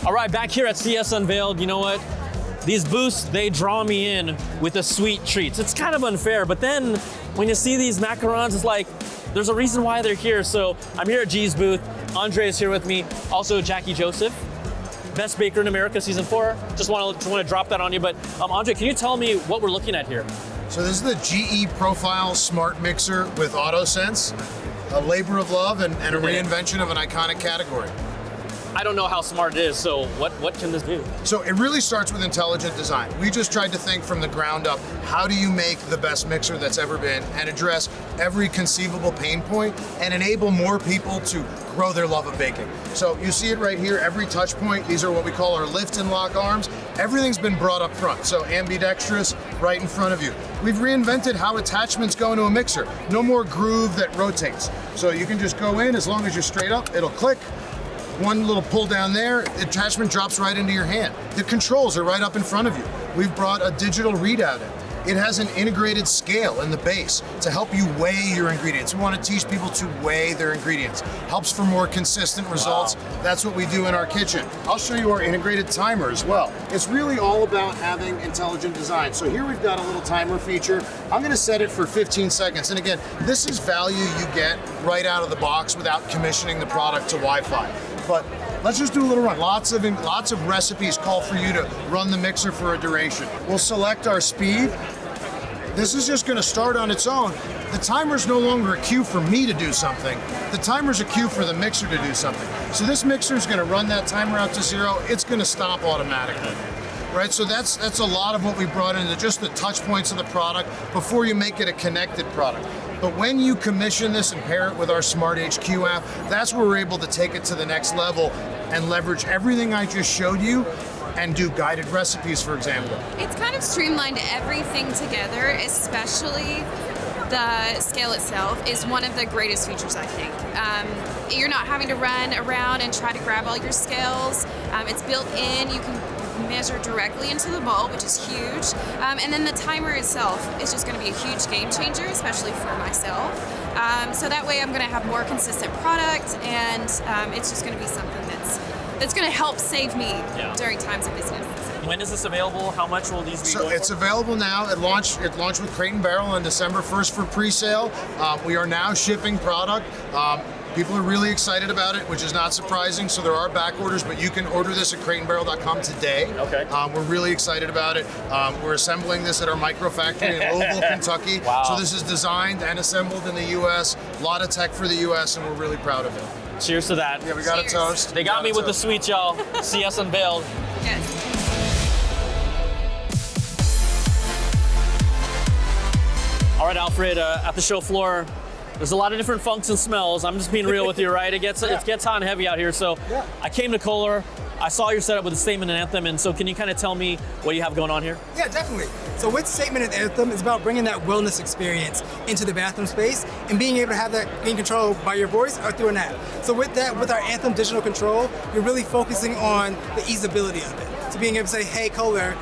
All right, back here at CES Unveiled, you know what? These booths, they draw me in with the sweet treats. It's kind of unfair, but then when you see these macarons, it's like, there's a reason why they're here. So I'm here at G's booth. Andre is here with me. Also, Jackie Joseph, Best Baker in America, Season 4. Just want to drop that on you. But Andre, can you tell me what we're looking at here? So this is the GE Profile Smart Mixer with AutoSense, a labor of love and a reinvention of an iconic category. I don't know how smart it is, so what can this do? So it really starts with intelligent design. We just tried to think from the ground up, how do you make the best mixer that's ever been and address every conceivable pain point and enable more people to grow their love of baking. So you see it right here, every touch point, these are what we call our lift and lock arms. Everything's been brought up front, so ambidextrous right in front of you. We've reinvented how attachments go into a mixer. No more groove that rotates. So you can just go in, as long as you're straight up, it'll click. One little pull down there, the attachment drops right into your hand. The controls are right up in front of you. We've brought a digital readout in. It has an integrated scale in the base to help you weigh your ingredients. We want to teach people to weigh their ingredients. Helps for more consistent results. Wow. That's what we do in our kitchen. I'll show you our integrated timer as well. It's really all about having intelligent design. So here we've got a little timer feature. I'm going to set it for 15 seconds. And again, this is value you get right out of the box without commissioning the product to Wi-Fi. But let's just do a little run. Lots of recipes call for you to run the mixer for a duration. We'll select our speed. This is just going to start on its own. The timer's no longer a cue for me to do something. The timer's a cue for the mixer to do something. So this mixer is going to run that timer out to 0. It's going to stop automatically. Right, so that's a lot of what we brought into just the touch points of the product before you make it a connected product. But when you commission this and pair it with our Smart HQ app, that's where we're able to take it to the next level and leverage everything I just showed you and do guided recipes, for example. It's kind of streamlined everything together, especially the scale itself is one of the greatest features, I think. You're not having to run around and try to grab all your scales. It's built in. You can measure directly into the bowl, which is huge. And then the timer itself is just going to be a huge game changer, especially for myself. So that way I'm going to have more consistent product, and it's just going to be something that's going to help save me during times of business. When is this available? How much will these be? So it's available now. It launched with Crate and Barrel on December 1st for pre-sale. We are now shipping product. People are really excited about it, which is not surprising. So there are back orders, but you can order this at crateandbarrel.com today. Okay. We're really excited about it. We're assembling this at our micro factory in Louisville, Kentucky. Wow. So this is designed and assembled in the U.S. A lot of tech for the U.S., and we're really proud of it. Cheers to that. Yeah, we got a toast. They got me with the sweets, y'all. CES Unveiled. Yes. All right, Alfred, at the show floor, there's a lot of different funks and smells. I'm just being real with you, right? It gets hot and heavy out here. So I came to Kohler. I saw your setup with the Statement and Anthem, and so can you kind of tell me what you have going on here? Yeah, definitely. So with Statement and Anthem, it's about bringing that wellness experience into the bathroom space and being able to have that being controlled by your voice or through an app. So with that, with our Anthem digital control, you're really focusing on the easeability of it. So being able to say, hey, Kohler,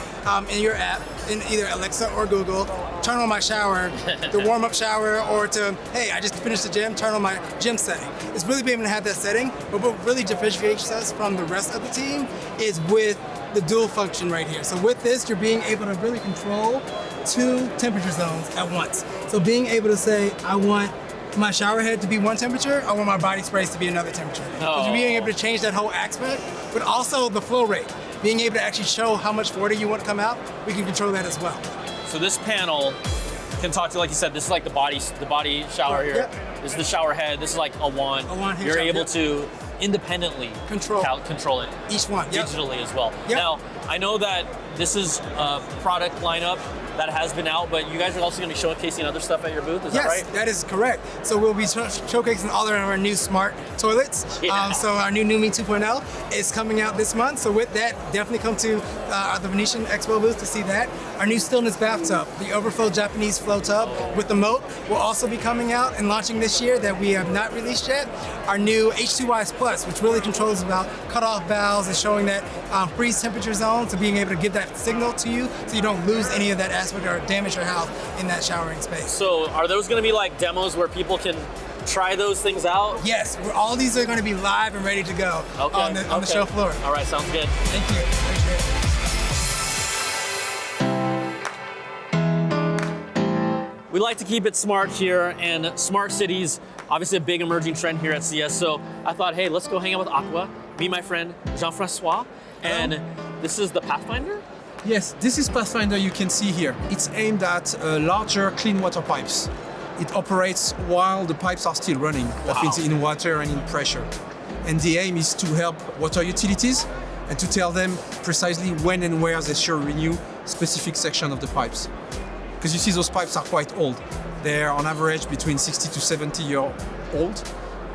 in your app, in either Alexa or Google, turn on my shower, the warm-up shower, or to, hey, I just finished the gym, turn on my gym setting. It's really being able to have that setting, but what really differentiates us from the rest of the team is with the dual function right here. So with this, you're being able to really control 2 temperature zones at once. So being able to say, I want my shower head to be one temperature, I want my body sprays to be another temperature. So you're being able to change that whole aspect, but also the flow rate. Being able to actually show how much water you want to come out, we can control that as well. So this panel can talk to, like you said, this is like the body shower here. Yep. This is the shower head. This is like a wand. Hand You're shower, able to independently control it. Each one. Digitally as well. Yep. Now, I know that this is a product lineup that has been out, but you guys are also going to be showcasing other stuff at your booth, is that right? Yes, that is correct. So we'll be showcasing all of our new smart toilets. Yeah. So our new NUMI 2.0 is coming out this month. So with that, definitely come to the Venetian Expo booth to see that. Our new stillness bathtub, the overflow Japanese flow tub with the moat, will also be coming out and launching this year that we have not released yet. Our new H2Wise Plus, which really controls about cutoff valves and showing that freeze temperature zone, so being able to give that signal to you so you don't lose any of that aspect or damage your house in that showering space. So are those going to be like demos where people can try those things out? Yes, all these are going to be live and ready to go Okay. on the show floor. All right, sounds good. Thank you. Appreciate it. We like to keep it smart here, and smart cities, obviously a big emerging trend here at CES. So I thought, hey, let's go hang out with ACWA, meet my friend Jean-Francois, and this is the Pathfinder? Yes, this is Pathfinder you can see here. It's aimed at larger clean water pipes. It operates while the pipes are still running. That means in water and in pressure. And the aim is to help water utilities and to tell them precisely when and where they should renew specific section of the pipes. Because you see those pipes are quite old. They're on average between 60 to 70 years old.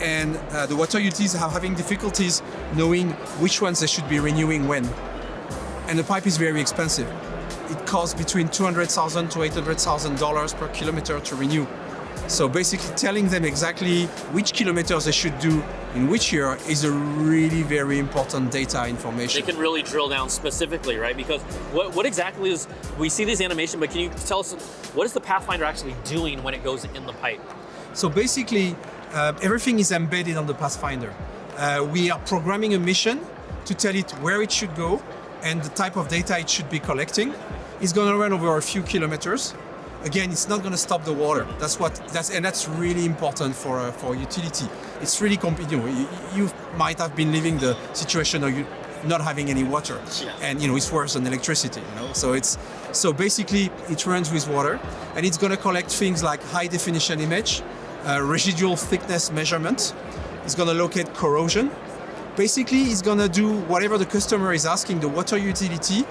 And the water utilities are having difficulties knowing which ones they should be renewing when. And the pipe is very expensive. It costs between $200,000 to $800,000 per kilometer to renew. So basically telling them exactly which kilometers they should do in which year is a really very important data information. They can really drill down specifically, right? Because what exactly is, we see this animation, but can you tell us, what is the Pathfinder actually doing when it goes in the pipe? So basically, everything is embedded on the Pathfinder. We are programming a mission to tell it where it should go and the type of data it should be collecting. It's going to run over a few kilometers. Again, it's not going to stop the water. That's really important for utility. It's really you might have been living the situation of you not having any water, and it's worse than electricity. So basically it runs with water, and it's going to collect things like high definition image, residual thickness measurement. It's going to locate corrosion. Basically, it's going to do whatever the customer is asking the water utility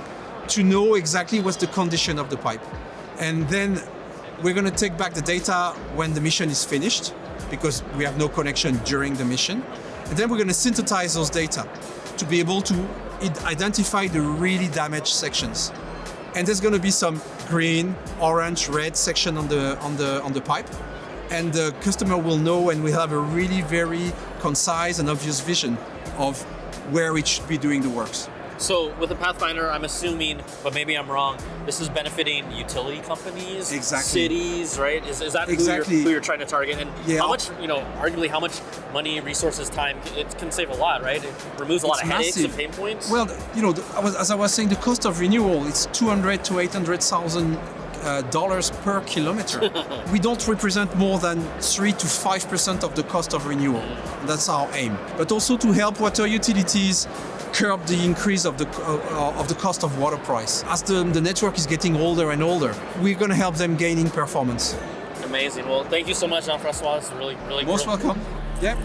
to know exactly what's the condition of the pipe. And then we're going to take back the data when the mission is finished, because we have no connection during the mission. And then we're going to synthesize those data to be able to identify the really damaged sections. And there's going to be some green, orange, red section on the pipe. And the customer will know, and we have a really very concise and obvious vision of where it should be doing the works. So with the Pathfinder, I'm assuming, but maybe I'm wrong, this is benefiting utility companies, cities, right? Is that who you're trying to target? And how much, arguably how much money, resources, time, it can save a lot, right? It removes a lot of headaches and pain points. Well, as I was saying, the cost of renewal is $200,000 to $800,000 per kilometer. We don't represent more than 3 to 5% of the cost of renewal. That's our aim. But also to help water utilities curb the increase of the cost of water price. As the network is getting older and older, we're going to help them gaining performance. Amazing. Well, thank you so much, Jean-Francois. It's really, really Most cool. welcome. Yeah.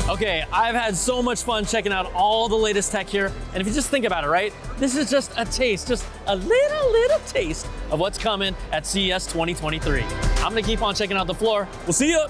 Okay, I've had so much fun checking out all the latest tech here. And if you just think about it, right? This is just a taste, just a little taste of what's coming at CES 2023. I'm gonna keep on checking out the floor. We'll see you.